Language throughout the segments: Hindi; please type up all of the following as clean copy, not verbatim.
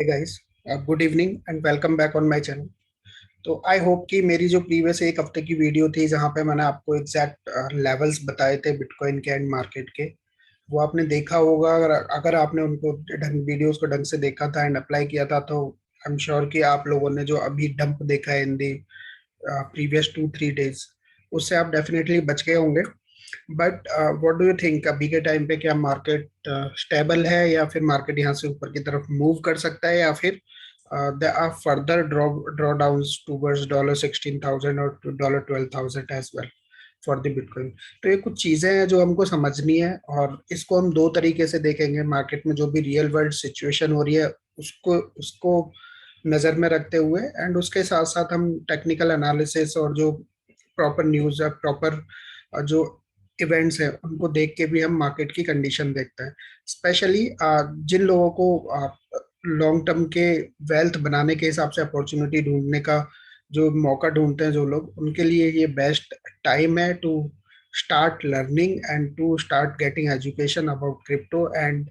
Hey guys, good evening and welcome back on my channel. तो आई होप कि मेरी जो प्रीवियस एक हफ्ते की वीडियो थी जहां पे मैंने आपको एग्जैक्ट लेवल्स बताए थे बिटकॉइन के एंड मार्केट के, वो आपने देखा होगा। अगर अगर आपने उनको वीडियोस को ढंग से देखा था एंड अप्लाई किया था तो आई एम श्योर कि आप लोगों ने जो अभी डंप देखा है इन दी प्रीवियस 2-3 डेज, उससे आप डेफिनेटली बच गए होंगे। But what do you think, अभी के टाइम पे क्या मार्केट स्टेबल है या फिर मार्केट यहाँ से ऊपर की तरफ मूव कर सकता है, या फिर there are further drawdowns towards $16,000 और $12,000 as well for the Bitcoin? तो ये कुछ चीजें हैं जो हमको समझनी है, और इसको हम दो तरीके से देखेंगे। मार्केट में जो भी रियल वर्ल्ड सिचुएशन हो रही है उसको उसको नजर में रखते हुए, एंड उसके साथ साथ हम टेक्निकल एनालिसिस और जो प्रॉपर न्यूज है, प्रॉपर जो इवेंट्स हैं, उनको देख के भी हम मार्केट की कंडीशन देखते हैं। स्पेशली जिन लोगों को लॉन्ग टर्म के वेल्थ बनाने के हिसाब से अपॉर्चुनिटी ढूंढने का जो मौका ढूंढते हैं जो लोग, उनके लिए ये बेस्ट टाइम है to start learning and to start getting education about crypto and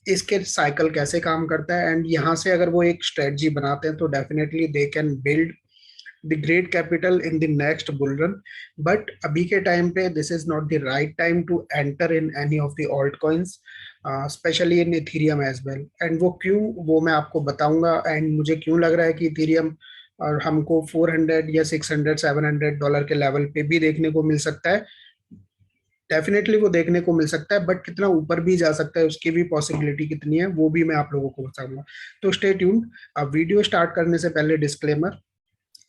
इसके साइकिल कैसे काम करता है। एंड यहाँ से अगर वो एक स्ट्रेटजी बनाते हैं तो definitely they can build the great capital in the next bull run. But अभी के टाइम पे this is not the right time to enter in any of the alt coins, especially in Ethereum as well. And वो क्यों, वो मैं आपको बताऊंगा। एंड मुझे क्यों लग रहा है कि इथीरियम और हमको 400 या 600-700 डॉलर के लेवल पे भी देखने को मिल सकता है। डेफिनेटली वो देखने को मिल सकता है, बट कितना ऊपर भी जा सकता है उसकी भी पॉसिबिलिटी कितनी है वो भी मैं आप लोगों को बताऊंगा। तो स्टे ट्यून्ड। अब वीडियो स्टार्ट करने से पहले डिस्क्लेमर,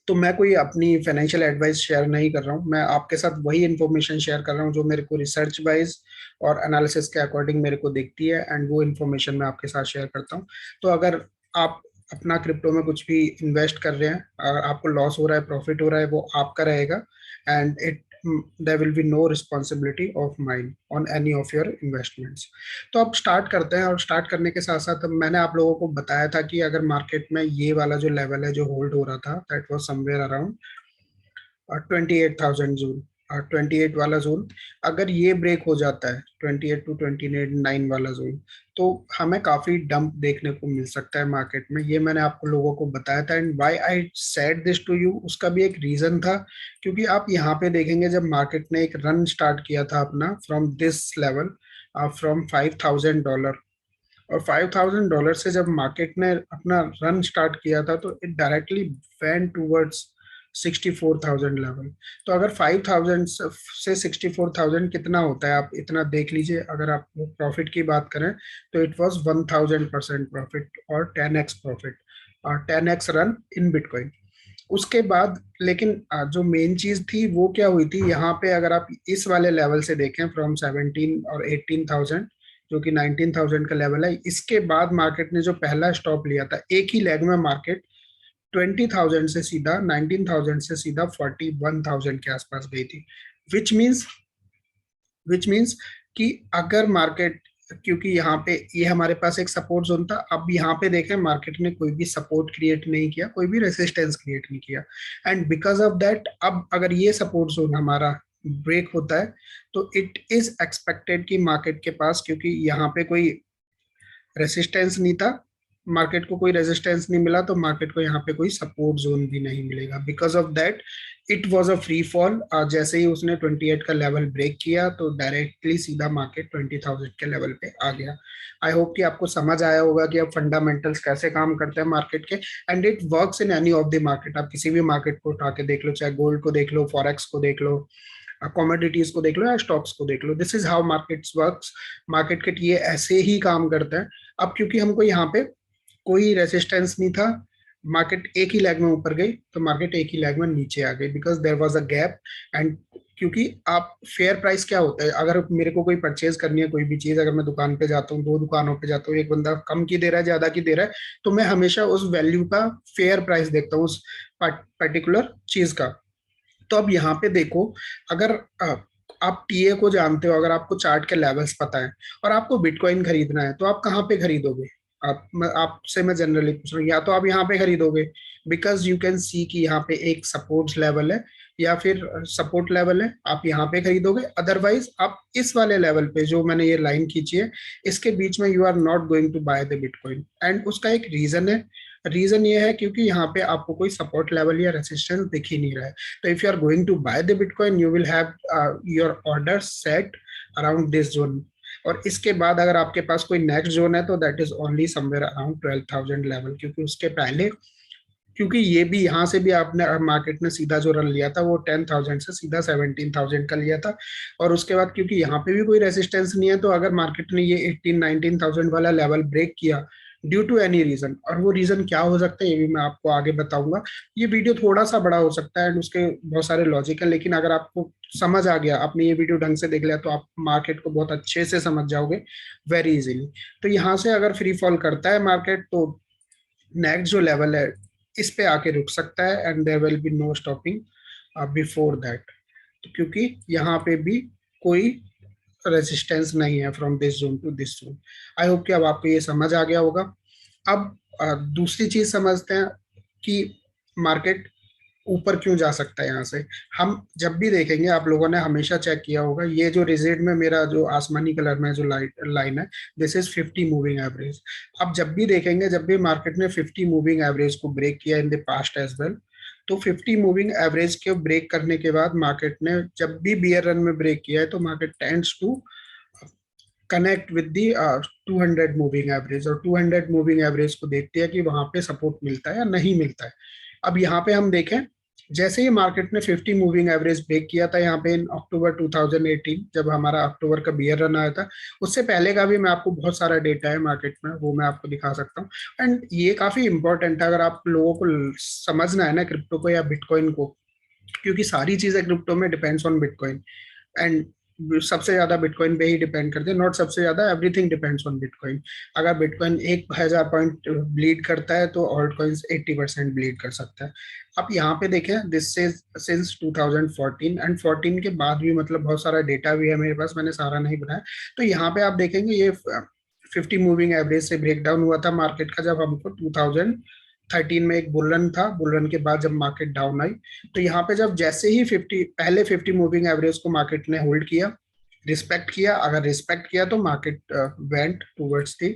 तो मैं कोई अपनी फाइनेंशियल एडवाइस शेयर नहीं कर रहा हूँ। मैं आपके साथ वही इन्फॉर्मेशन शेयर कर रहा हूँ जो मेरे को रिसर्च वाइज और एनालिसिस के अकॉर्डिंग मेरे को दिखती है, एंड वो इन्फॉर्मेशन मैं आपके साथ शेयर करता हूँ। तो अगर आप अपना क्रिप्टो में कुछ भी इन्वेस्ट कर रहे हैं, अगर आपको लॉस हो रहा है, प्रॉफिट हो रहा है, वो आपका रहेगा। And it there will be no responsibility of mine on any of your investments. तो अब स्टार्ट करते हैं, और स्टार्ट करने के साथ साथ मैंने आप लोगों को बताया था कि अगर मार्केट में ये वाला जो लेवल है जो होल्ड हो रहा था, that was somewhere around 28,000 zone, 28 वाला जोन, अगर ये ब्रेक हो जाता है 28 टू 29 वाला जोन, तो हमें काफी डंप देखने को मिल सकता है मार्केट में। ये मैंने आपको लोगों को बताया था, and why I said this to you, उसका भी एक रीजन था। क्योंकि आप यहाँ पे देखेंगे जब मार्केट ने एक रन स्टार्ट किया था अपना फ्रॉम दिस लेवल, फ्रॉम $5,000, और $5,000 से जब मार्केट ने अपना रन स्टार्ट किया था तो it directly went towards 64,000 level. तो अगर 5,000 से 64,000 कितना होता है, आप इतना देख लीजिए। अगर आप प्रॉफिट की बात करें तो इट वाज 1,000% प्रॉफिट और 10x प्रॉफिट और 10x रन इन बिटकॉइन। उसके बाद लेकिन जो मेन चीज थी वो क्या हुई थी यहाँ पे, अगर आप इस वाले लेवल से देखें फ्रॉम 17 और 18,000, जो कि 19,000 का लेवल है, इसके बाद मार्केट ने जो पहला स्टॉप लिया था एक ही लेग में, मार्केट 20,000 से सीधा 19,000 से सीधा 41,000 के आसपास गई थी। विच मीन्स विच मीन्स कि अगर मार्केट, क्योंकि यहाँ पे ये हमारे पास एक सपोर्ट जोन था, अब यहाँ पे देखें मार्केट ने कोई भी सपोर्ट क्रिएट नहीं किया, कोई भी रेसिस्टेंस क्रिएट नहीं किया। एंड बिकॉज ऑफ दैट, अब अगर ये सपोर्ट जोन हमारा ब्रेक होता है तो इट इज एक्सपेक्टेड कि मार्केट के पास, क्योंकि यहाँ पे कोई रेसिस्टेंस नहीं था, मार्केट को कोई रेजिस्टेंस नहीं मिला, तो मार्केट को यहाँ पे कोई सपोर्ट जोन भी नहीं मिलेगा। Because of that it was a free fall. जैसे ही उसने 28 का लेवल ब्रेक किया तो डायरेक्टली सीधा मार्केट 20,000 के लेवल पे आ गया। आई होप कि आपको समझ आया होगा कि अब फंडामेंटल्स कैसे काम करते हैं मार्केट के, and it works in any of the market. आप किसी भी मार्केट को उठा के देख लो, चाहे गोल्ड को देख लो, फॉरेक्स को देख लो, कमोडिटीज को देख लो, या स्टॉक्स को देख लो। This is how markets works. Market के ये ऐसे ही काम करता है। अब क्योंकि हमको यहाँ पे कोई रेसिस्टेंस नहीं था, मार्केट एक ही लेग में ऊपर गई तो मार्केट एक ही लेग में नीचे आ गई, because there was a gap. And क्योंकि आप फेयर प्राइस क्या होता है, अगर मेरे को कोई परचेज करनी है कोई भी चीज, अगर मैं दुकान पे जाता हूँ, दो दुकानों पे जाता हूँ, एक बंदा कम की दे रहा है, ज्यादा की दे रहा है, तो मैं हमेशा उस वैल्यू का फेयर प्राइस देखता हूँ उस पर्टिकुलर चीज का। तो अब यहाँ पे देखो, अगर आप टीए को जानते हो, अगर आपको चार्ट के लेवल्स पता है और आपको बिटकॉइन खरीदना है, तो आप कहाँ पे खरीदोगे? आपसे मैं जनरली पूछ रहा हूँ, या तो आप यहाँ पे खरीदोगे बिकॉज यू कैन सी कि यहाँ पे एक सपोर्ट लेवल है, या फिर सपोर्ट लेवल है, आप यहाँ पे खरीदोगे। अदरवाइज आप इस वाले लेवल पे जो मैंने ये लाइन खींची है, इसके बीच में you are not going to buy the bitcoin. And उसका एक रीजन है। रीजन ये है क्योंकि यहाँ पे आपको कोई सपोर्ट लेवल या रेसिस्टेंस दिख ही नहीं रहा है। तो if you are going to buy the bitcoin, you will have your order set around this zone. और इसके बाद अगर आपके पास कोई नेक्स्ट जोन है तो that is only somewhere around 12,000 level, क्योंकि उसके पहले, क्योंकि ये भी यहाँ से भी आपने मार्केट ने सीधा जो रन लिया था वो 10,000 से सीधा 17,000 का लिया था। और उसके बाद क्योंकि यहाँ पे भी कोई रेसिस्टेंस नहीं है, तो अगर मार्केट ने ये 18-19,000 वाला लेवल ब्रेक किया ड्यू टू एनी रीजन, और वो रीजन क्या हो सकता है ये भी मैं आपको आगे बताऊंगा। ये वीडियो थोड़ा सा बड़ा हो सकता है एंड उसके बहुत सारे लॉजिक है, लेकिन अगर आपको समझ आ गया, आपने ये वीडियो ढंग से देख लिया, तो आप मार्केट को बहुत अच्छे से समझ जाओगे वेरी इजीली। तो यहाँ से अगर फ्री फॉल करता है मार्केट, तो नेक्स्ट जो लेवल है इस पे आके रुक सकता है and there will be no stopping before that, क्योंकि यहाँ पे भी कोई रेजिस्टेंस नहीं है from this zone to this zone. I hope कि अब आपको ये समझ आ गया होगा। अब दूसरी चीज समझते हैं कि मार्केट ऊपर क्यों जा सकता है यहाँ से। हम जब भी देखेंगे, आप लोगों ने हमेशा चेक किया होगा, ये जो रिजिड में मेरा जो आसमानी कलर में जो लाइन है, दिस इज 50 मूविंग एवरेज। अब जब भी देखेंगे, जब भी मार्केट ने 50 मूविंग एवरेज को ब्रेक किया in the past as well, तो 50 मूविंग एवरेज के ब्रेक करने के बाद मार्केट ने जब भी बियर रन में ब्रेक किया है, तो market tends to connect with the 200 moving average, और 200 मूविंग एवरेज को देखते हैं कि वहां पे सपोर्ट मिलता है या नहीं मिलता है। अब यहाँ पे हम देखें, जैसे ही मार्केट ने 50 मूविंग एवरेज ब्रेक किया था यहाँ पे इन अक्टूबर 2018, जब हमारा अक्टूबर का बियर रन आया था, उससे पहले का भी मैं आपको बहुत सारा डेटा है मार्केट में, वो मैं आपको दिखा सकता हूँ। एंड ये काफी इंपॉर्टेंट है अगर आप लोगों को समझना है ना क्रिप्टो को या बिटकॉइन को, क्योंकि सारी चीजें क्रिप्टो में डिपेंड्स ऑन बिटकॉइन। एंड सबसे ज्यादा बिटकॉइन पे ही डिपेंड करते हैं, नॉट सबसे ज्यादा, एवरीथिंग डिपेंड्स ऑन बिटकॉइन। अगर बिटकॉइन 1,000 पॉइंट ब्लीड करता है तो ऑल्ट कॉइन्स 80% ब्लीड कर सकता है। आप यहाँ पे देखें, दिस इज सिंस 2014 एंड 14 के बाद भी मतलब बहुत सारा डेटा भी है मेरे पास, मैंने सारा नहीं बनाया। तो यहाँ पे आप देखेंगे ये 50 मूविंग एवरेज से ब्रेक डाउन हुआ था मार्केट का, जब हमको 2013 में एक बुल रन था। बुल रन के बाद जब मार्केट डाउन आई, तो यहाँ पे जब जैसे ही 50 पहले 50 मूविंग एवरेज को मार्केट ने होल्ड किया, रिस्पेक्ट किया, अगर रिस्पेक्ट किया तो मार्केट वेंट टूवर्ड्स दी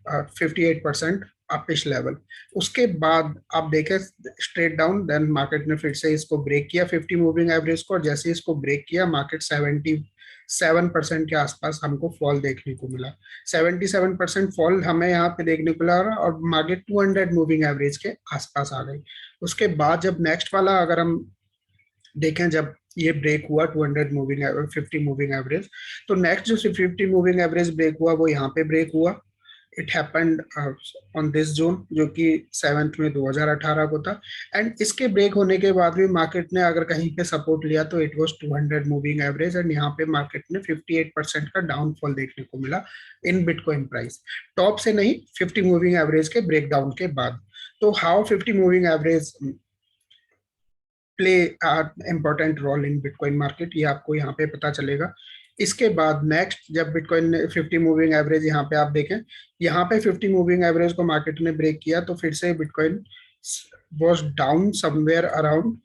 58% अपिश लेवल। उसके बाद आप देखें स्ट्रेट डाउन, देन मार्केट ने फिर से इसको ब्रेक किया 50 मूविंग एवरेज को, और जैसे इसको ब्रेक किया मार्केट 77% के आसपास हमको फॉल देखने को मिला। 77% फॉल हमें यहाँ पे देखने को मिला, और मार्केट 200 मूविंग एवरेज के आसपास आ गई। उसके बाद जब नेक्स्ट वाला अगर हम देखें, जब ये ब्रेक हुआ 200 मूविंग 50 मूविंग एवरेज, तो नेक्स्ट जो 50 मूविंग एवरेज ब्रेक हुआ वो यहाँ पे ब्रेक हुआ। It happened on this zone, जो कि 7 में 2018 को था। एंड इसके ब्रेक होने के बाद भी मार्केट ने अगर कहीं पे सपोर्ट लिया तो it was 200 moving average, and यहाँ पे मार्केट ने 58% का डाउनफॉल देखने को मिला इन बिटकॉइन प्राइस, टॉप से नहीं, 50 मूविंग एवरेज के ब्रेकडाउन के बाद। तो how 50 moving average play important role in bitcoin market, ये आपको यहाँ पे पता चलेगा। इसके बाद नेक्स्ट जब बिटकॉइन ने 50 मूविंग एवरेज, यहाँ पे आप देखें, यहाँ पे 50 मूविंग एवरेज को मार्केट ने ब्रेक किया, तो फिर से bitcoin was down somewhere around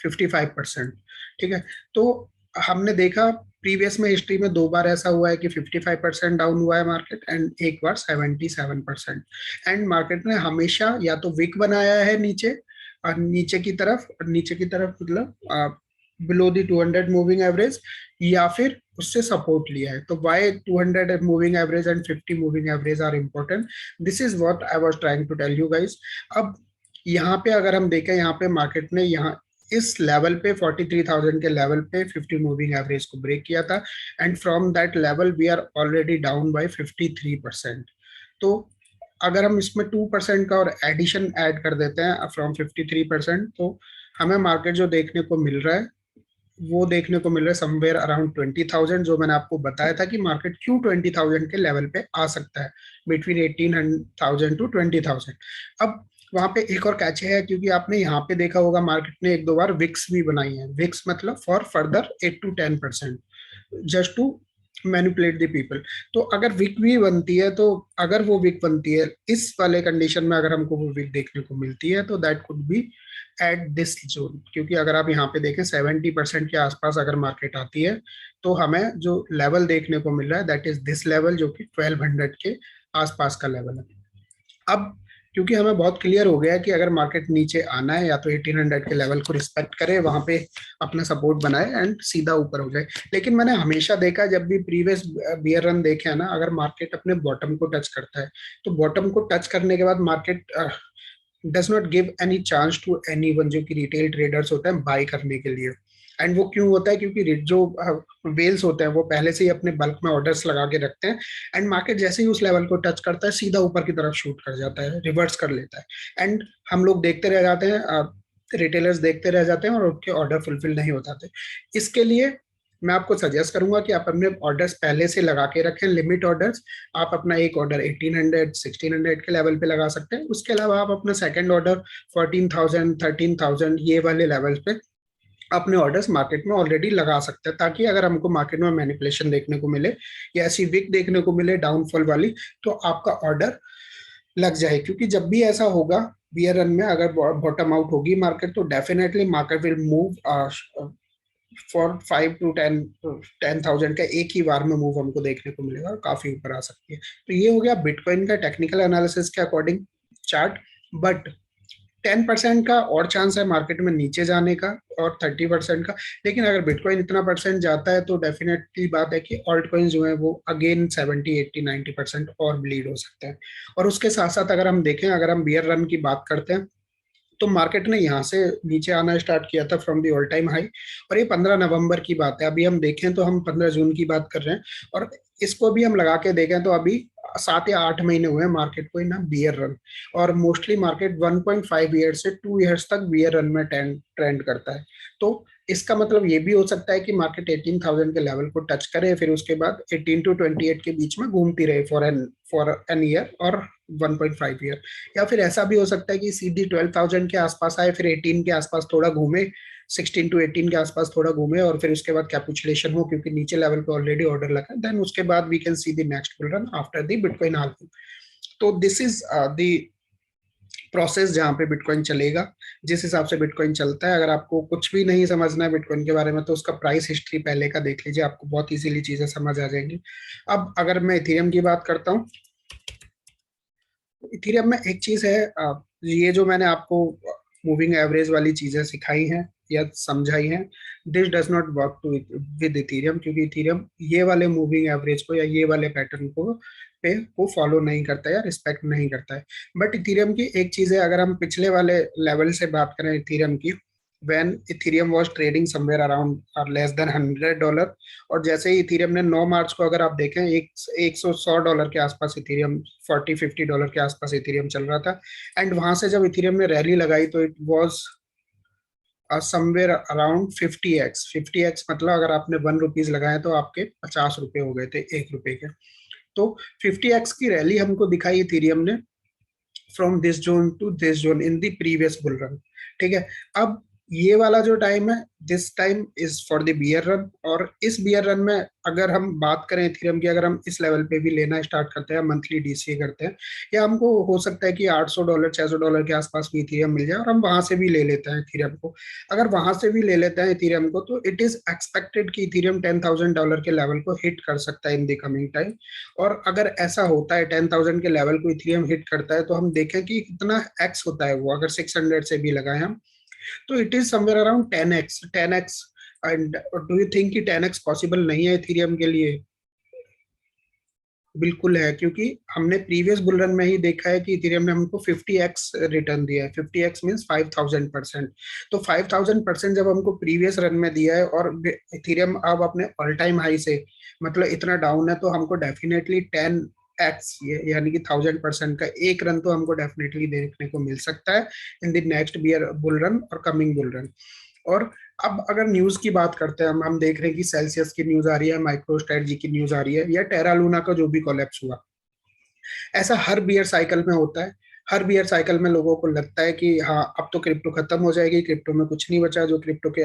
55%। ठीक है, तो हमने देखा प्रीवियस में हिस्ट्री में दो बार ऐसा हुआ है कि 55% डाउन हुआ है मार्केट, एंड एक बार 77%। एंड मार्केट ने हमेशा या तो विक बनाया है नीचे, और नीचे की तरफ, मतलब बिलो दी 200 मूविंग एवरेज, या फिर उससे सपोर्ट लिया है। तो why 200 moving average and 50 moving average are important, this is what I was trying to tell you guys. अब यहाँ पे अगर हम देखें, यहाँ पे मार्केट ने यहाँ इस लेवल पे 43,000 के लेवल पे 50 मूविंग एवरेज को ब्रेक किया था, and from that level we are already down by 53%। तो अगर हम इसमें 2% का और एडिशन ऐड कर देते हैं फ्रॉम 53%, तो हमें मार्केट जो देखने को मिल रहा है वो देखने को मिल रहा है समवेयर अराउंड 20,000, जो मैंने आपको बताया था कि मार्केट क्यों 20,000 के लेवल पे आ सकता है, बिटवीन 18,000 टू 20,000। अब वहां पे एक और कैच है, क्योंकि आपने यहाँ पे देखा होगा मार्केट ने एक दो बार विक्स भी बनाई है। विक्स मतलब for further 8 to 10%, just to manipulate the people. तो अगर विक भी बनती है, तो अगर वो विक बनती है इस वाले कंडीशन में, अगर हमको वो विक देखने को मिलती है, तो that could be at this zone. क्योंकि अगर आप यहाँ पे देखें 70% के आसपास अगर मार्केट आती है, तो हमें जो लेवल देखने को मिल रहा है दैट इज दिस लेवल, जो कि 1200 के आसपास का लेवल है। अब क्योंकि हमें बहुत क्लियर हो गया है कि अगर मार्केट नीचे आना है, या तो 1800 के लेवल को रिस्पेक्ट करे, वहां पे अपना सपोर्ट बनाए एंड सीधा ऊपर हो जाए। लेकिन मैंने हमेशा देखा, जब भी प्रीवियस बियर रन देखे हैं ना, अगर मार्केट अपने बॉटम को टच करता है, तो बॉटम को टच करने के बाद market does not give any chance to anyone, जो कि रिटेल ट्रेडर्स होते हैं बाय करने के लिए। एंड वो क्यों होता है? क्योंकि जो वेल्स होते हैं वो पहले से ही अपने बल्क में ऑर्डर्स लगा के रखते हैं, एंड मार्केट जैसे ही उस लेवल को टच करता है, सीधा ऊपर की तरफ शूट कर जाता है, रिवर्स कर लेता है, एंड हम लोग देखते रह जाते हैं, रिटेलर्स देखते रह जाते हैं, और उनके ऑर्डर फुलफिल नहीं हो जाते। इसके लिए मैं आपको सजेस्ट करूंगा कि आप अपने ऑर्डर्स पहले से लगा के रखें, लिमिट ऑर्डर्स। आप अपना एक ऑर्डर 1800 1600 के लेवल पे लगा सकते हैं। उसके अलावा आप अपना सेकंड ऑर्डर 14,000 13,000 ये वाले लेवल्स पे अपने ऑर्डर्स मार्केट में ऑलरेडी लगा सकते हैं, ताकि अगर हमको मार्केट में मैनिपुलेशन देखने को मिले, या ऐसी विक देखने को मिले डाउनफॉल वाली, तो आपका ऑर्डर लग जाए। क्योंकि जब भी ऐसा होगा बियर रन में, अगर बॉटम आउट होगी मार्केट, तो definitely market will move for 5 to 10,000 का एक ही बार में मूव हमको देखने को मिलेगा, और काफी ऊपर आ सकती है। तो ये हो गया बिटकॉइन का टेक्निकल एनालिसिस के अकॉर्डिंग चार्ट। बट 10% का और चांस है मार्केट में नीचे जाने का, और 30% का। लेकिन अगर बिटकॉइन इतना परसेंट जाता है, तो डेफिनेटली बात है कि ऑल्ट कॉइन जो है वो अगेन 70 80 90% और ब्लीड हो सकते हैं। और उसके साथ साथ अगर हम देखें, अगर हम बियर रन की बात करते हैं, तो मार्केट ने यहाँ से नीचे आना स्टार्ट किया था from the all time high, और ये 15 नवंबर की बात है। अभी हम देखें तो हम 15 जून की बात कर रहे हैं, और इसको भी हम लगा के देखें तो अभी 7 या 8 महीने हुए हैं मार्केट को ना बियर रन। और मोस्टली मार्केट 1.5 ईयर से 2 ईयर्स तक बियर रन में ट्रेंड करता है। तो इसका मतलब ये भी हो सकता है कि मार्केट 18,000 के लेवल को टच करे, फिर उसके बाद 18 to 28 के बीच में घूमती रहे फॉर एन ईयर और 1.5 ईयर। या फिर ऐसा भी हो सकता है कि सीधी 12,000 के आसपास आए, फिर 18 के आसपास थोड़ा घूमे, 16 to 18 के आसपास थोड़ा घूमे, और फिर उसके बाद कैपुचुलेशन हो, क्योंकि नीचे लेवल पे ऑलरेडी ऑर्डर लगा है। देन उसके बाद we can see the next bull run after the bitcoin halving. तो दिस इज द प्रोसेस जहाँ पे बिटकॉइन चलेगा, जिस हिसाब से बिटकॉइन चलता है। अगर आपको कुछ भी नहीं समझना है बिटकॉइन के बारे में, तो उसका प्राइस हिस्ट्री पहले का देख लीजिए, आपको बहुत इजीली चीजें समझ आ जाएंगी। अब अगर मैं इथेरियम की बात करता हूँ, इथेरियम में एक चीज है, ये जो मैंने आपको मूविंग एवरेज वाली चीजें सिखाई हैं या समझाई हैं, this does not work to with Ethereum. क्योंकि इथेरियम ये वाले मूविंग एवरेज को या ये वाले पैटर्न को फॉलो नहीं करता है या रिस्पेक्ट नहीं करता है। बट इथेरियम की एक चीज है, अगर हम पिछले वाले लेवल से बात करें इथेरियम की, when ethereum was trading somewhere around or less than $100, और जैसे ही इथेरियम ने 9 मार्च को अगर आप देखें, 100 $100 के आसपास इथेरियम, $40 50 के आसपास इथेरियम चल रहा था। एंड वहां से जब इथेरियम ने रैली लगाई, तो it was somewhere around 50x। 50x मतलब अगर आपने ₹1 लगाए, तो आपके ₹50 हो गए थे ₹1 के। तो 50x की रैली हमको दिखाई इथेरियम ने from this zone to this zone in the previous bull run. ठीक है। अब ये वाला जो टाइम है, this time is for the bear run. और इस बियर रन में अगर हम बात करें इथेरियम की, अगर हम इस लेवल पे भी लेना स्टार्ट करते हैं, मंथली डीसीए करते हैं, या हमको हो सकता है कि $800 $600 के आसपास भी इथेरियम मिल जाए, और हम वहां से भी ले लेते हैं इथेरियम को। अगर वहां से भी ले लेते हैं इथेरियम को, तो इट इज एक्सपेक्टेड कि इथेरियम $10,000 के लेवल को हिट कर सकता है इन द कमिंग टाइम। और अगर ऐसा होता है, 10,000 के लेवल को इथेरियम हिट करता है, तो हम देखें कि कितना एक्स होता है वो। अगर 600 से भी लगाए हम, तो it is somewhere around 10x। And do you think कि 10x पॉसिबल नहीं है इथेरियम के लिए? बिल्कुल है, क्योंकि हमने प्रीवियस बुल रन में ही देखा है कि इथेरियम ने हमको 50x रिटर्न दिया है। 50x means 5,000%। तो 5,000% जब हमको प्रीवियस रन में दिया है, और इथेरियम अब अपने ऑल टाइम हाई से मतलब इतना डाउन है, तो हमको डेफिनेटली 10x यानी कि 1,000% का एक रन तो हमको डेफिनेटली देखने को मिल सकता है in the next bear bull run और कमिंग बुल रन। और अब अगर न्यूज की बात करते हैं, हम देख रहे हैं कि सेल्सियस की न्यूज आ रही है, माइक्रो स्ट्रेटजी की न्यूज आ रही है, या टेरा लूना का जो भी कोलैप्स हुआ। ऐसा हर बियर साइकिल में होता है। हर बियर साइकिल में लोगों को लगता है कि हाँ, अब तो क्रिप्टो खत्म हो जाएगी, क्रिप्टो में कुछ नहीं बचा, जो क्रिप्टो के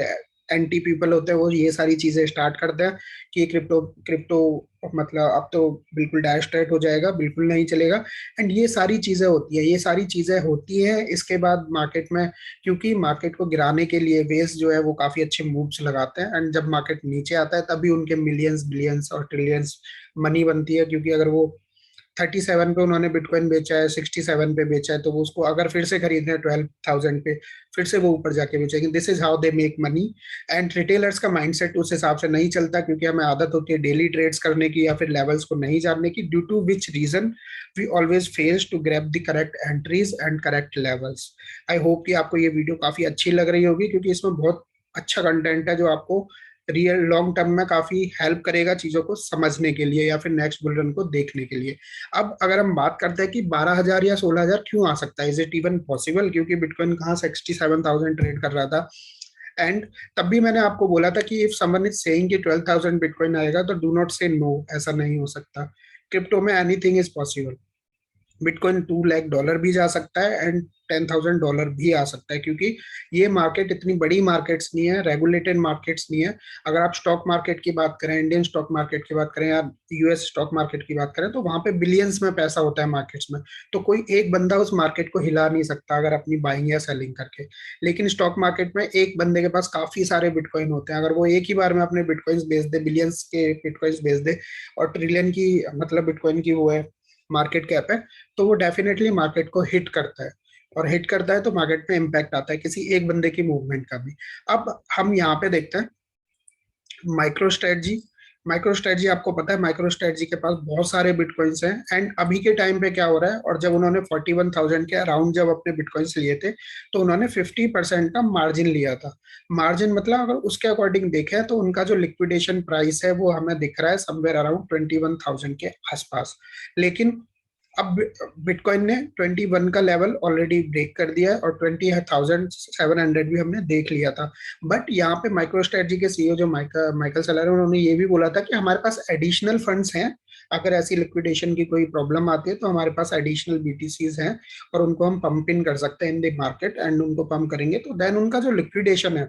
एंटी पीपल होते हैं वो ये सारी चीजें स्टार्ट करते हैं कि क्रिप्टो क्रिप्टो मतलब अब तो बिल्कुल डैश स्ट्रेट हो जाएगा, बिल्कुल नहीं चलेगा। एंड ये सारी चीजें होती है, ये सारी चीजें होती हैं। इसके बाद मार्केट में, क्योंकि मार्केट को गिराने के लिए वेल्स जो है वो काफी अच्छे मूव्स लगाते हैं, एंड जब मार्केट नीचे आता है तभी उनके मिलियंस बिलियंस और ट्रिलियंस मनी बनती है। क्योंकि अगर वो 37 पे उन्होंने बिटकॉइन बेचा है, 67 पे बेचा है, तो वो उसको अगर फिर से खरीदना है 12,000 पे, फिर से वो ऊपर जाके बेचेंगे। This is how they make money. And retailers का माइंडसेट उस हिसाब से नहीं चलता, क्योंकि हमें आदत होती है डेली ट्रेड्स करने की या फिर लेवल्स को नहीं जानने की, due to which reason we always fails to grab the correct entries and correct levels. I hope कि आपको ये वीडियो काफी अच्छी लग रही होगी, क्योंकि इसमें बहुत अच्छा कंटेंट है जो आपको रियल लॉन्ग टर्म में काफी हेल्प करेगा चीजों को समझने के लिए या फिर नेक्स्ट बुल रन को देखने के लिए। अब अगर हम बात करते हैं कि 12,000 या 16,000 क्यों आ सकता है, इज इट इवन पॉसिबल, क्योंकि बिटकॉइन कहाँ 67,000 ट्रेड कर रहा था। एंड तब भी मैंने आपको बोला था कि इफ समवन इज सेइंग कि 12,000 बिटकॉइन आएगा तो डू नॉट से नो, ऐसा नहीं हो सकता। क्रिप्टो में anything is possible. Bitcoin $2 lakh भी जा सकता है एंड $10,000 भी आ सकता है, क्योंकि ये मार्केट इतनी बड़ी मार्केट्स नहीं है, रेगुलेटेड मार्केट्स नहीं है। अगर आप स्टॉक मार्केट की बात करें, इंडियन स्टॉक मार्केट की बात करें या यूएस स्टॉक मार्केट की बात करें, तो वहां पे बिलियंस में पैसा होता है मार्केट्स में। तो कोई एक बंदा उस मार्केट को हिला नहीं सकता अगर अपनी बाइंग या सेलिंग करके। लेकिन स्टॉक मार्केट में एक बंदे के पास काफी सारे बिटकॉइन होते हैं, अगर वो एक ही बार में अपने बिटकॉइंस बेच दे, बिलियंस के बिटकॉइंस बेच दे, और ट्रिलियन की मतलब बिटकॉइन की वो है मार्केट कैप है, तो वो डेफिनेटली मार्केट को हिट करता है। और हिट करता है तो मार्केट में इम्पैक्ट आता है किसी एक बंदे की मूवमेंट का भी। अब हम यहाँ पे देखते हैं माइक्रो स्ट्रेटजी। माइक्रो स्ट्रेटजी आपको पता है, माइक्रो स्ट्रेटजी के पास बहुत सारे बिटकॉइंस हैं। एंड अभी के टाइम पे क्या हो रहा है, और जब उन्होंने 41,000 के अराउंड जब अपने बिटकॉइंस लिए थे, तो उन्होंने 50% का मार्जिन लिया था। मार्जिन मतलब अगर उसके अकॉर्डिंग देखें तो उनका जो लिक्विडेशन प्राइस है वो हमें दिख रहा है समवेयर अराउंड 21,000 के आसपास। लेकिन अब बिटकॉइन ने 21 का लेवल ऑलरेडी ब्रेक कर दिया है और 20,700 भी हमने देख लिया था। बट यहाँ पे माइक्रो स्ट्रेटजी के सीईओ जो माइकल सेलर है, उन्होंने ये भी बोला था कि हमारे पास एडिशनल फंड्स हैं। अगर ऐसी लिक्विडेशन की कोई प्रॉब्लम आती है तो हमारे पास एडिशनल बीटीसीज हैं और उनको हम पंप इन कर सकते हैं इन द मार्केट। एंड उनको पंप करेंगे तो देन उनका जो लिक्विडेशन है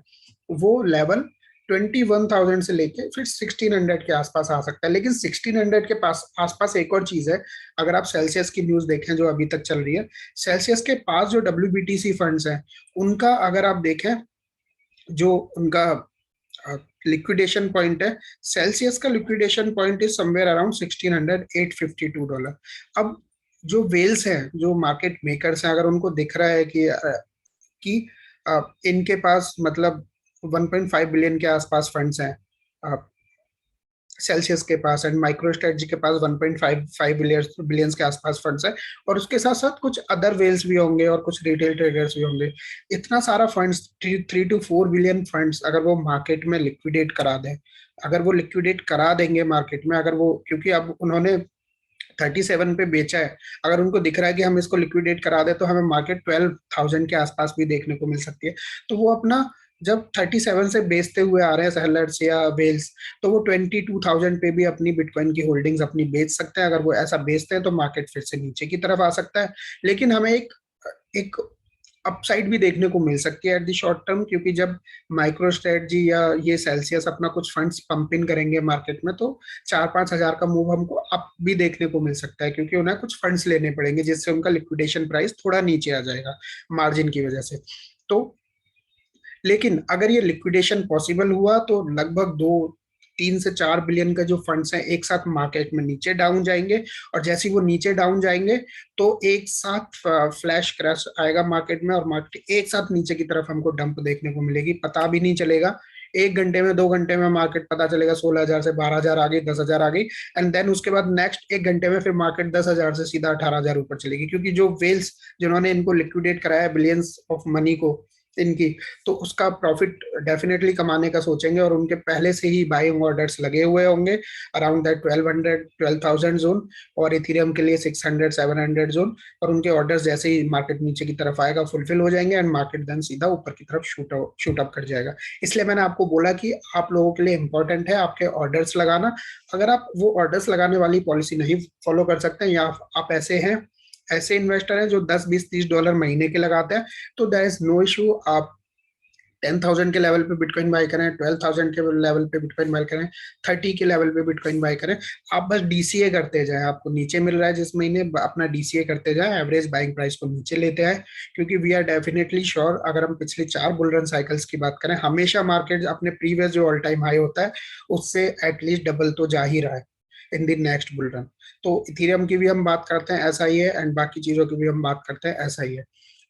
वो लेवल 21,000 से लेके फिर 1,600 के आसपास आ सकता है। लेकिन 1,600 के पास आसपास एक और चीज है, अगर आप सेल्सियस की न्यूज देखें जो अभी तक चल रही है, सेल्सियस के पास जो WBTC फंड्स हैं उनका अगर आप देखें, जो उनका लिक्विडेशन पॉइंट है, सेल्सियस का liquidation point is somewhere around 1,600 $852। अब जो वेल्स हैं, जो मार्केट मेकर्स हैं, अगर उनको दिख रहा है कि इनके पास मतलब 1.5 बिलियन के आसपास फंड्स हैं सेल्सियस के पास, एंड माइक्रो स्ट्रेटजी के पास 1.55 बिलियंस के आसपास फंड्स है, और उसके साथ साथ कुछ अदर वेल्स भी होंगे और कुछ रिटेल ट्रेडर्स भी होंगे। इतना सारा फंड्स, 3 to 4 बिलियन फंड्स अगर वो मार्केट में लिक्विडेट करा दें, अगर वो लिक्विडेट करा देंगे मार्केट में, अगर वो, क्योंकि अब उन्होंने 37 पे बेचा है, अगर उनको दिख रहा है कि हम इसको लिक्विडेट करा दे तो हमें मार्केट 12,000 के आसपास भी देखने को मिल सकती है। तो वो अपना जब 37 से बेचते हुए आ रहे हैं सेलर्स या वेल्स, तो वो 22,000 पे भी अपनी बिटकॉइन की होल्डिंग्स अपनी बेच सकते हैं। अगर वो ऐसा बेचते हैं तो मार्केट फिर से नीचे की तरफ आ सकता है। लेकिन हमें एक एक अपसाइड भी देखने को मिल सकती है एट द शॉर्ट टर्म, क्योंकि जब माइक्रो स्ट्रेटजी या ये सेल्सियस अपना कुछ फंड्स पंप इन करेंगे मार्केट में, तो 4-5 हजार का मूव हमको अप भी देखने को मिल सकता है, क्योंकि उन्हें कुछ फंड्स लेने पड़ेंगे जिससे उनका लिक्विडेशन प्राइस थोड़ा नीचे आ जाएगा मार्जिन की वजह से। तो लेकिन अगर ये लिक्विडेशन पॉसिबल हुआ तो लगभग 2-3 से 4 बिलियन का जो फंड्स हैं एक साथ मार्केट में नीचे डाउन जाएंगे, और जैसे ही वो नीचे डाउन जाएंगे तो एक साथ फ्लैश क्रैश आएगा मार्केट में, और मार्केट एक साथ नीचे की तरफ हमको डंप देखने को मिलेगी, पता भी नहीं चलेगा। 1 घंटे में 2 घंटे में मार्केट पता चलेगा 16,000 से 12,000 आ गई, 10,000 आ गई। एंड देन उसके बाद नेक्स्ट 1 घंटे में फिर मार्केट 10,000 से सीधा 18,000 ऊपर चलेगी, क्योंकि जो वेल्स जिन्होंने इनको लिक्विडेट कराया बिलियंस ऑफ मनी को इनकी, तो उसका प्रॉफिट डेफिनेटली कमाने का सोचेंगे, और उनके पहले से ही बाइंग ऑर्डर्स लगे हुए होंगे अराउंड दैट 12,000 जोन, और इथेरियम के लिए 600-700 जोन। और उनके ऑर्डर्स जैसे ही मार्केट नीचे की तरफ आएगा फुलफिल हो जाएंगे, एंड मार्केट देन सीधा ऊपर की तरफ शूट अप कर जाएगा। इसलिए मैंने आपको बोला कि आप लोगों के लिए इंपॉर्टेंट है आपके ऑर्डर्स लगाना। अगर आप वो ऑर्डर्स लगाने वाली पॉलिसी नहीं फॉलो कर सकते हैं, या आप ऐसे इन्वेस्टर हैं जो 10-20-30 डॉलर महीने के लगाते हैं, तो देयर इज नो इशू। आप 10,000 के लेवल पे बिटकॉइन बाय करें, 12,000 के लेवल पे बिटकॉइन बाय करें, 30 के लेवल पे बिटकॉइन बाय करें। आप बस डीसीए करते जाएं, आपको नीचे मिल रहा है जिस महीने, अपना डीसीए करते जाएं, एवरेज बाइंग प्राइस को नीचे लेते आए। क्योंकि वी आर डेफिनेटली श्योर, अगर हम पिछले 4 बुल रन साइकिल्स की बात करें, हमेशा मार्केट अपने प्रीवियस जो ऑल टाइम हाई होता है उससे एटलीस्ट डबल तो जा ही रहा है in the next bull run. तो इथेरियम की भी हम बात करते हैं ऐसा ही है, एंड बाकी चीजों की भी हम बात करते हैं ऐसा ही है।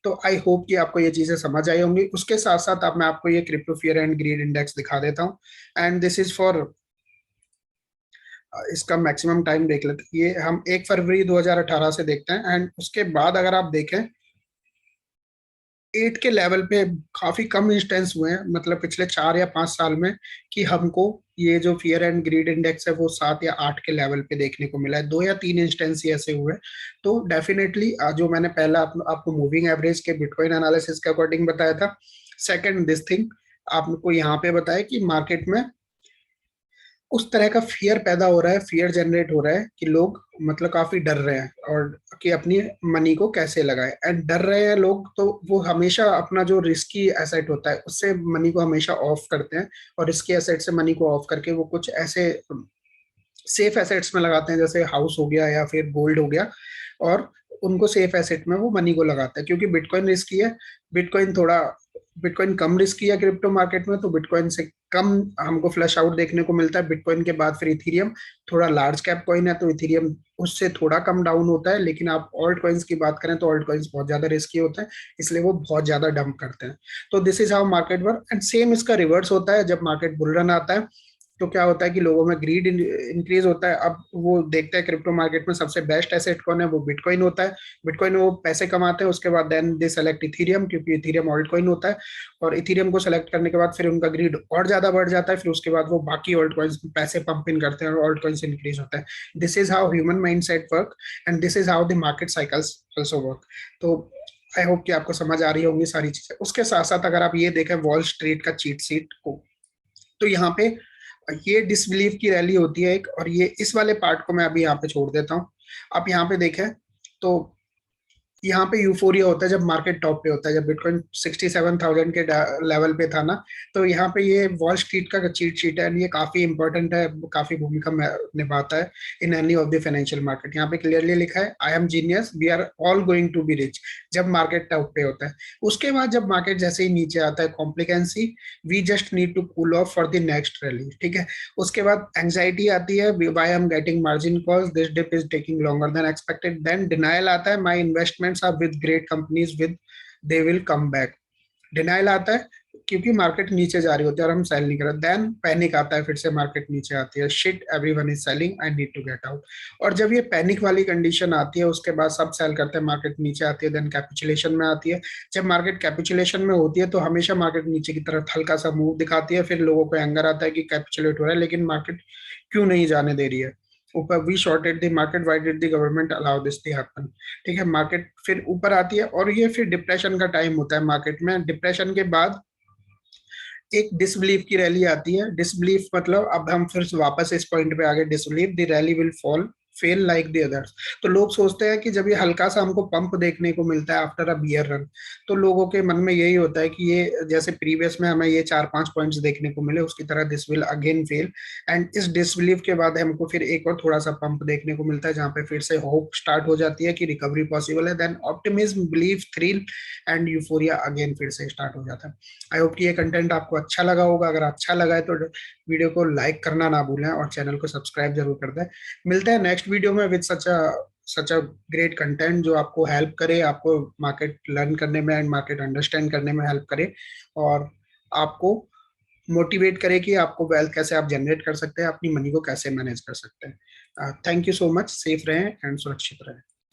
तो आई होप कि आपको ये चीजें समझ आई होंगी। उसके साथ साथ अब मैं आपको ये crypto fear and greed index दिखा देता हूँ। एंड दिस इज फॉर, इसका मैक्सिमम टाइम देख लेते हैं। ये हम 1 फरवरी 2018 से देखते हैं, एंड उसके बाद अगर आप देखें 8 के लेवल पे काफी कम इंस्टेंस हुए हैं, मतलब पिछले 4 या 5 साल में, कि हमको ये जो फियर एंड ग्रीड इंडेक्स है वो 7 या 8 के लेवल पे देखने को मिला है। 2 या 3 इंस्टेंस ही ऐसे हुए हैं। तो डेफिनेटली जो मैंने पहला आपको मूविंग एवरेज के बिटकॉइन एनालिसिस के अकॉर्डिंग बताया था, सेकंड दिस थिंग आपको यहाँ पे बताया कि मार्केट में उस तरह का फियर पैदा हो रहा है, फियर जनरेट हो रहा है कि लोग मतलब काफी डर रहे हैं, और कि अपनी मनी को कैसे लगाए। एंड डर रहे हैं लोग तो वो हमेशा अपना जो रिस्की एसेट होता है उससे मनी को हमेशा ऑफ करते हैं, और रिस्की एसेट से मनी को ऑफ करके वो कुछ ऐसे सेफ एसेट्स में लगाते हैं, जैसे हाउस हो गया या फिर गोल्ड हो गया, और उनको सेफ एसेट में वो मनी को लगाता है। क्योंकि बिटकॉइन रिस्की है, बिटकॉइन थोड़ा बिटकॉइन कम रिस्की है क्रिप्टो मार्केट में, तो बिटकॉइन से कम हमको फ्लैश आउट देखने को मिलता है। बिटकॉइन के बाद फिर इथीरियम थोड़ा लार्ज कैप कॉइन है, तो इथीरियम उससे थोड़ा कम डाउन होता है। लेकिन आप ऑल्ट कॉइन्स की बात करें तो ऑल्ट कॉइन्स बहुत ज्यादा रिस्की होते हैं, इसलिए वो बहुत ज्यादा डंप करते हैं। तो this is how market work. And same इसका रिवर्स होता है, जब मार्केट बुल रन आता है तो क्या होता है कि लोगों में ग्रीड इंक्रीज होता है। अब वो देखते हैं क्रिप्टो मार्केट में सबसे बेस्ट एसेट कौन है, वो बिटकॉइन होता है। बिटकॉइन वो पैसे कमाते हैं, उसके बाद देन दे सेलेक्ट इथीरियम, क्योंकि इथीरियम ऑल्ट कॉइन होता है। और इथीरियम को सेलेक्ट करने के बाद फिर उनका ग्रीड और ज्यादा बढ़ जाता है, फिर उसके बाद वो बाकी ऑल्ट कॉइन्स पैसे पंप इन करते हैं और ऑल्ट कॉइन्स इंक्रीज होता है। This is how human mind set work, and this is how the market cycles also work. तो आई होप कि आपको समझ आ रही होंगी सारी चीजें। उसके साथ साथ अगर आप ये देखें वॉल स्ट्रीट का चीट सीट को, तो यहाँ पे ये डिसबिलीव की रैली होती है एक, और ये इस वाले पार्ट को मैं अभी यहाँ पे छोड़ देता हूँ। आप यहाँ पे देखें तो यहाँ पे यूफोरिया होता है जब मार्केट टॉप पे होता है, जब बिटकॉइन 67,000 के लेवल पे था ना, तो यहाँ पे ये वॉल स्ट्रीट का चीट शीट है, ये काफी इंपॉर्टेंट है, काफी भूमिका निभाता है in any of the financial market. यहाँ पे क्लियरली लिखा है, I am genius, we are all going to be rich, जब मार्केट टॉप पे होता है। उसके बाद जब मार्केट जैसे ही नीचे आता है, complacency, we just need to cool off for the next rally, ठीक है। उसके बाद एंग्जाइटी आती है, why am getting margin calls, this dip is taking longer than expected. Then denial आता है, my investments are with great companies, with they will come back. Denial आता है क्योंकि मार्केट नीचे जा रही होती है और हम सेल नहीं कर रहे। देन पैनिक आता है, फिर से मार्केट नीचे आती है, shit everyone is selling, I need to get out. और जब ये पैनिक वाली कंडीशन आती है उसके बाद सब सेल करते हैं, मार्केट नीचे आती है, देन कैपिचुलेशन में आती है। जब मार्केट कैपिचुलेशन में होती है तो हमेशा मार्केट नीचे की तरफ हल्का सा मूव दिखाती है, फिर लोगों को एंगर आता है कि कैपिचुलेट हो रहा है, लेकिन मार्केट क्यों नहीं जाने दे रही है ऊपर। We shorted the market, why did the government allow this to happen, ठीक है। मार्केट फिर ऊपर आती है, और ये फिर डिप्रेशन का टाइम होता है मार्केट में। डिप्रेशन के बाद एक डिसबिलीफ की रैली आती है। डिसबिलीफ मतलब अब हम फिर वापस इस पॉइंट पे आ गए, disbelief, the rally will fall fail like the others. तो लोग सोचते हैं कि जब ये हल्का सा हमको पंप देखने को मिलता है आफ्टर अ बियर रन, तो लोगों के मन में यही होता है कि ये जैसे प्रीवियस में हमें ये 4-5 पॉइंट्स देखने को मिले, उसकी तरह this will again fail. And इस डिसबिलीफ के बाद हमको फिर एक और थोड़ा सा पंप देखने को मिलता है, जहाँ पे फिर से होप स्टार्ट हो जाती है कि रिकवरी पॉसिबल है। Then optimism, belief, thrill and euphoria again फिर से स्टार्ट हो जाता है। आई होप कि ये कंटेंट आपको अच्छा लगा होगा। अगर अच्छा लगा है तो वीडियो को लाइक करना ना भूलें, और चैनल को सब्सक्राइब जरूर कर दें। मिलते हैं नेक्स्ट वीडियो में with such a great content जो आपको हेल्प करे, आपको मार्केट लर्न करने में एंड मार्केट अंडरस्टैंड करने में हेल्प करे, और आपको मोटिवेट करे कि आपको वेल्थ कैसे आप जनरेट कर सकते हैं, अपनी मनी को कैसे मैनेज कर सकते हैं। Thank you so much. Safe रहें एंड सुरक्षित रहें।